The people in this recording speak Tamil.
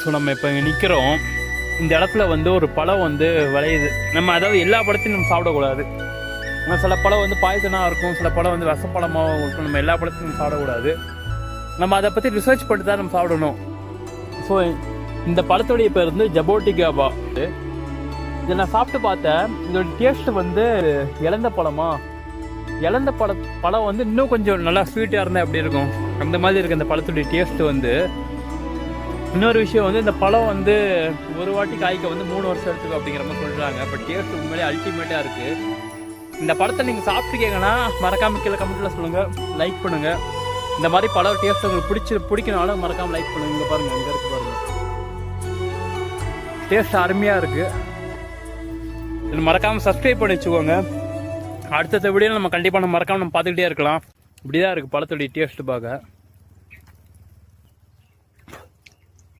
ஸோ நம்ம இப்போ இங்கே நிற்கிறோம். இந்த இடத்துல வந்து ஒரு பழம் வந்து விளையுது. நம்ம அதாவது எல்லா பழத்தையும் நம்ம சாப்பிடக்கூடாது. சில பழம் வந்து பாய்சனாக இருக்கும், சில பழம் வந்து விஷப்பழமாக இருக்கும். நம்ம எல்லா பழத்தையும் நம்ம சாப்பிடக்கூடாது. நம்ம அதை பற்றி ரிசர்ச் பண்ணிட்டு தான் நம்ம சாப்பிடணும். ஸோ இந்த பழத்துடைய பேர் வந்து ஜபோட்டிகாபா. இதை நான் சாப்பிட்டு பார்த்தேன். இதோட டேஸ்ட் வந்து இழந்த பழம் வந்து இன்னும் கொஞ்சம் நல்லா ஸ்வீட்டாக இருந்தால் எப்படி இருக்கும், அந்த மாதிரி இருக்குது இந்த பழத்துடைய டேஸ்ட் வந்து. இன்னொரு விஷயம் வந்து இந்த பழம் வந்து ஒரு வாட்டி காய்க்க வந்து 3 வருஷம் எடுத்துக்கும் அப்படிங்கிற மாதிரி சொல்கிறாங்க. பட் டேஸ்ட் உண்மையிலே அல்டிமேட்டாக இருக்குது. இந்த பழத்தை நீங்கள் சாப்பிட்டுக்கீங்கன்னா மறக்காமல் கீழே கமெண்ட்டில் சொல்லுங்கள், லைக் பண்ணுங்கள். இந்த மாதிரி பல டேஸ்ட் உங்களுக்கு பிடிக்கனாலும் மறக்காமல் லைக் பண்ணுங்கள். இங்கே பாருங்கள், இங்கே இருக்குது பாருங்கள், டேஸ்ட் அருமையாக இருக்குது. இது மறக்காமல் சப்ஸ்கிரைப் பண்ணி வச்சுக்கோங்க. அடுத்த வீடியோ நம்ம கண்டிப்பாக மறக்காமல் நம்ம பார்த்துக்கிட்டே இருக்கலாம். இப்படி தான் இருக்குது பழத்துடைய டேஸ்ட்டு பார்க்க.